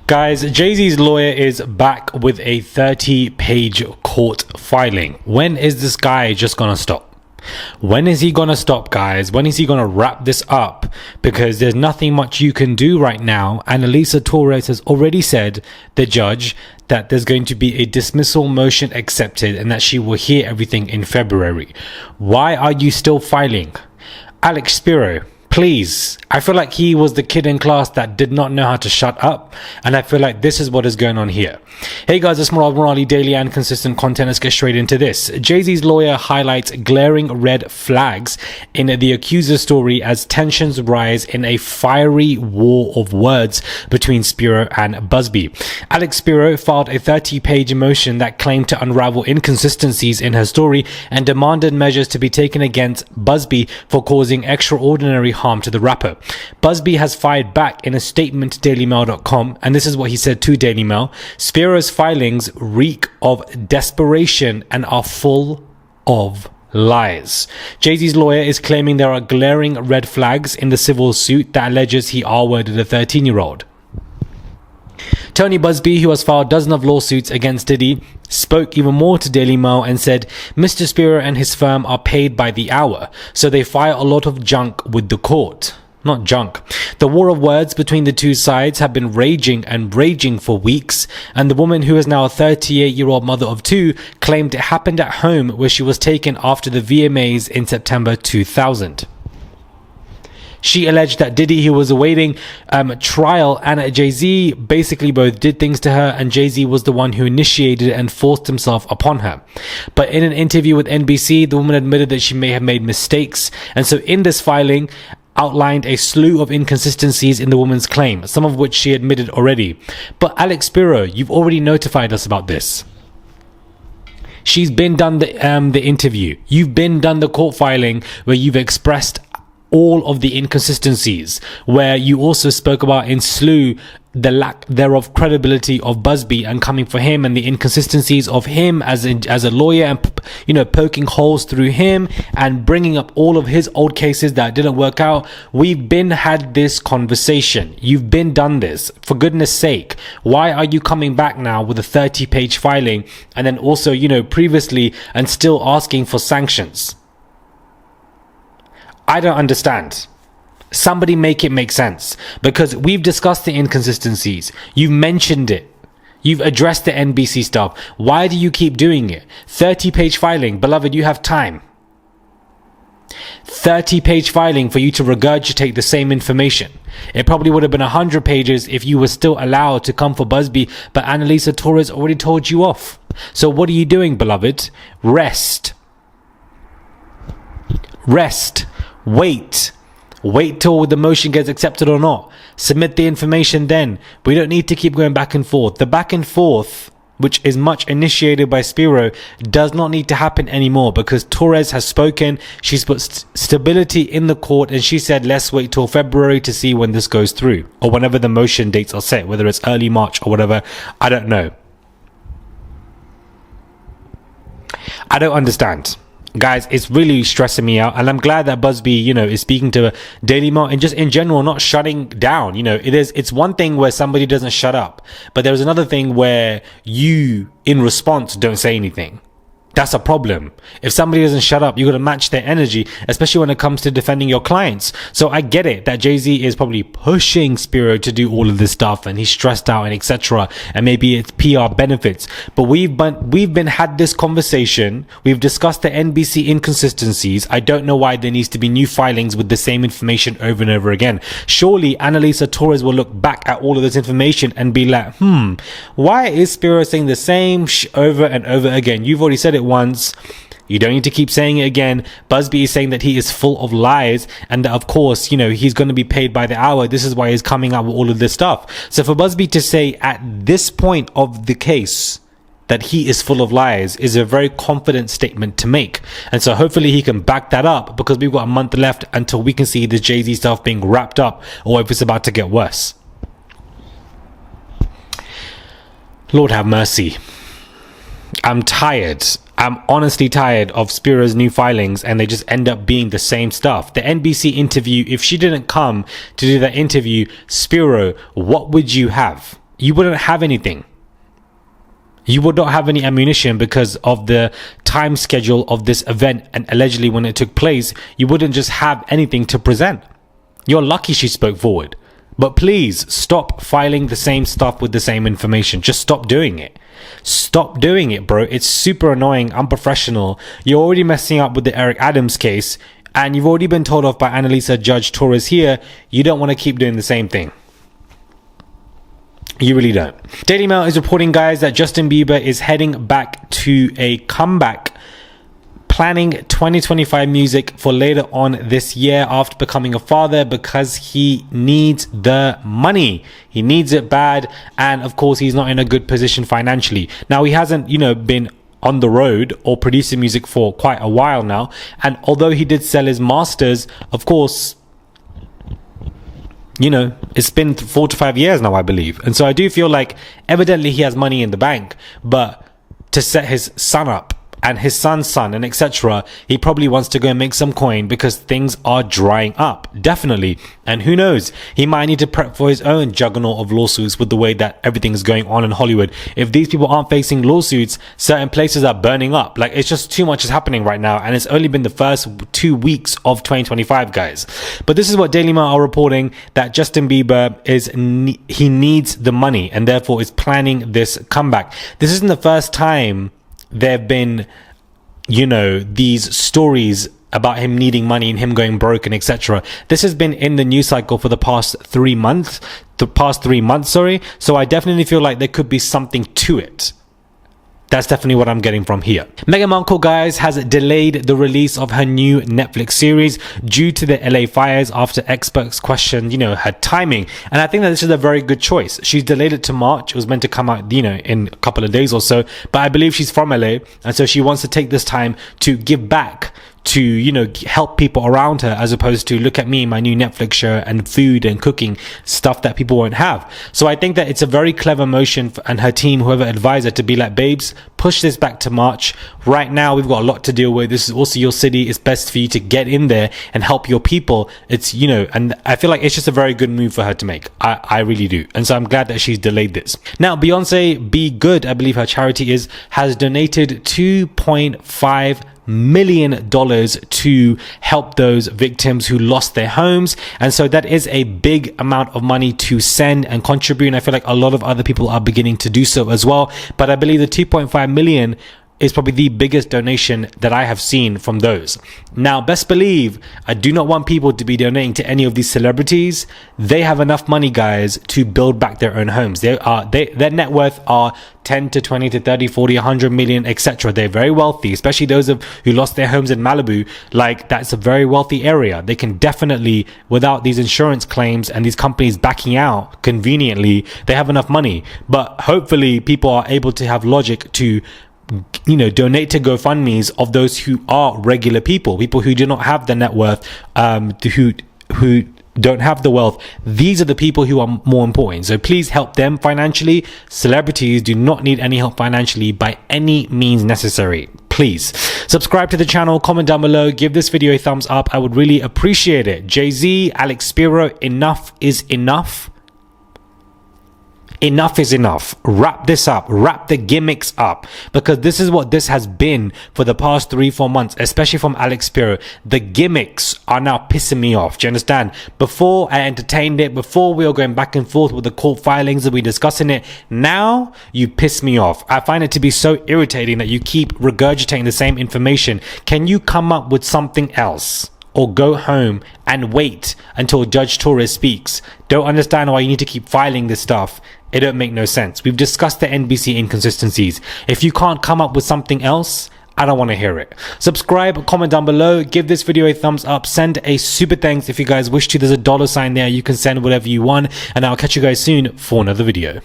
Guys, Jay-Z's lawyer is back with a 30-page court filing. When is this guy just gonna stop? When is he gonna stop, guys? When is he gonna wrap this up? Because there's nothing much you can do right now. And Annalisa Torres has already said, the judge, that there's going to be a dismissal motion accepted and that she will hear everything in February. Why are you still filing? Alex Spiro, please. I feel like he was the kid in class that did not know how to shut up, and I feel like this is what is going on here. Hey guys, it's Morali, daily and consistent content. Let's get straight into this. Jay-Z's lawyer highlights glaring red flags in the accuser's story as tensions rise in a fiery war of words between Spiro and Buzzbee. Alex Spiro filed a 30-page motion that claimed to unravel inconsistencies in her story and demanded measures to be taken against Buzzbee for causing extraordinary harm to the rapper. Buzzbee has fired back in a statement to dailymail.com, and this is what he said to Daily Mail. Spiro's filings reek of desperation and are full of lies. Jay-Z's lawyer is claiming there are glaring red flags in the civil suit that alleges he R-worded a 13-year-old. Tony Buzzbee, who has filed dozens of lawsuits against Diddy, spoke even more to Daily Mail and said, Mr. Spiro and his firm are paid by the hour, so they file a lot of junk with the court. Not junk. The war of words between the two sides have been raging and raging for weeks, and the woman, who is now a 38-year-old mother of two, claimed it happened at home where she was taken after the VMAs in September 2000. She alleged that Diddy, who was awaiting trial, and Jay-Z basically both did things to her, and Jay-Z was the one who initiated and forced himself upon her. But in an interview with NBC, the woman admitted that she may have made mistakes, and so in this filing outlined a slew of inconsistencies in the woman's claim, some of which she admitted already. But Alex Spiro, you've already notified us about this. She's been done the interview. You've been done the court filing where you've expressed all of the inconsistencies, where you also spoke about in slew the lack thereof credibility of Buzzbee and coming for him, and the inconsistencies of him as a lawyer, and poking holes through him and bringing up all of his old cases that didn't work out. We've been had this conversation. You've been done this. For goodness sake, why are you coming back now with a 30-page filing, and then also previously, and still asking for sanctions? I don't understand. Somebody make it make sense, because we've discussed the inconsistencies. You've mentioned it. You've addressed the NBC stuff. Why do you keep doing it? 30-page filing. Beloved, you have time. 30-page filing for you to regurgitate the same information. It probably would have been 100 pages if you were still allowed to come for Buzzbee, but Annalisa Torres already told you off. So what are you doing, beloved? Rest. Wait till the motion gets accepted or not. Submit the information then. We don't need to keep going back and forth. The back and forth, which is much initiated by Spiro, does not need to happen anymore, because Torres has spoken. She's put stability in the court, and she said let's wait till February to see when this goes through, or whenever the motion dates are set, whether it's early March or whatever. I don't know. I don't understand. Guys, it's really stressing me out, and I'm glad that Buzzbee, is speaking to Daily Mail and just in general not shutting down. It's one thing where somebody doesn't shut up, but there's another thing where you, in response, don't say anything. That's a problem. If somebody doesn't shut up, you got to match their energy, especially when it comes to defending your clients. So I get it that Jay-Z is probably pushing Spiro to do all of this stuff, and he's stressed out and etc. And maybe it's PR benefits. But we've been had this conversation. We've discussed the NBC inconsistencies. I don't know why there needs to be new filings with the same information over and over again. Surely Annalisa Torres will look back at all of this information and be like, why is Spiro saying the same over and over again? You've already said it once. You don't need to keep saying it again. Buzzbee is saying that he is full of lies, and that of course, he's going to be paid by the hour. This is why he's coming out with all of this stuff. So for Buzzbee to say at this point of the case that he is full of lies is a very confident statement to make. And so hopefully he can back that up, because we've got a month left until we can see this Jay-Z stuff being wrapped up, or if it's about to get worse. Lord have mercy. I'm tired. I'm honestly tired of Spiro's new filings, and they just end up being the same stuff. The NBC interview, if she didn't come to do that interview, Spiro, what would you have? you wouldn't have anything. You would not have any ammunition because of the time schedule of this event, and allegedly when it took place, you wouldn't just have anything to present. You're lucky she spoke forward. But please stop filing the same stuff with the same information. Just stop doing it. Stop doing it, bro. It's super annoying, unprofessional. You're already messing up with the Eric Adams case, and you've already been told off by Annalisa Judge Torres here. You don't want to keep doing the same thing. You really don't. Daily Mail is reporting, guys, that Justin Bieber is heading back to a comeback, planning 2025 music for later on this year after becoming a father, because he needs the money. He needs it bad, and of course he's not in a good position financially. Now, he hasn't, been on the road or producing music for quite a while now, and although he did sell his masters, of course, it's been 4 to 5 years now, I believe. And so I do feel like evidently he has money in the bank, but to set his son up and his son's son and etc., he probably wants to go and make some coin because things are drying up, definitely. And who knows, he might need to prep for his own juggernaut of lawsuits with the way that everything is going on in Hollywood. If these people aren't facing lawsuits, certain places are burning up. Like, it's just too much is happening right now, and it's only been the first 2 weeks of 2025, guys. But this is what Daily Mail are reporting, that Justin Bieber he needs the money and therefore is planning this comeback. This isn't the first time there have been, these stories about him needing money and him going broke and etc. This has been in the news cycle for the past 3 months. So I definitely feel like there could be something to it. That's definitely what I'm getting from here. Meghan Markle, guys, has delayed the release of her new Netflix series due to the LA fires after experts questioned, her timing. And I think that this is a very good choice. She's delayed it to March. It was meant to come out, in a couple of days or so. But I believe she's from LA. And so she wants to take this time to give back, to help people around her, as opposed to look at me, my new Netflix show, and food and cooking stuff that people won't have. So I think that it's a very clever motion and her team, whoever advised her, to be like, babes, push this back to March. Right now we've got a lot to deal with. This is also your city. It's best for you to get in there and help your people. It's and I feel like it's just a very good move for her to make. I really do. And so I'm glad that she's delayed this. Now, Beyonce Be Good, I believe her charity has donated $2.5 million to help those victims who lost their homes. And so that is a big amount of money to send and contribute, and I feel like a lot of other people are beginning to do so as well. But I believe the 2.5 million is probably the biggest donation that I have seen from those. Now, best believe, I do not want people to be donating to any of these celebrities. They have enough money, guys, to build back their own homes. Their net worth are 10 to 20 to 30, 40, 100 million, etc. They're very wealthy, especially those who lost their homes in Malibu. Like, that's a very wealthy area. They can definitely, without these insurance claims and these companies backing out conveniently, they have enough money. But hopefully people are able to have logic to donate to GoFundMes of those who are regular people who do not have the net worth, who don't have the wealth. These are the people who are more important. So please help them financially. Celebrities do not need any help financially by any means necessary. Please subscribe to the channel, comment down below, give this video a thumbs up. I would really appreciate it. Jay-Z, Alex Spiro, enough is enough. Enough is enough. Wrap this up. Wrap the gimmicks up, because this is what this has been for the past 3-4 months, especially from Alex Spiro. The gimmicks are now pissing me off. Do you understand? Before I entertained it, before we were going back and forth with the court filings and we discussing it, now you piss me off. I find it to be so irritating that you keep regurgitating the same information. Can you come up with something else? Or go home and wait until Judge Torres speaks. Don't understand why you need to keep filing this stuff. It don't make no sense. We've discussed the NBC inconsistencies. If you can't come up with something else, I don't want to hear it. Subscribe, comment down below, give this video a thumbs up, send a super thanks if you guys wish to. There's a $ there. You can send whatever you want, and I'll catch you guys soon for another video.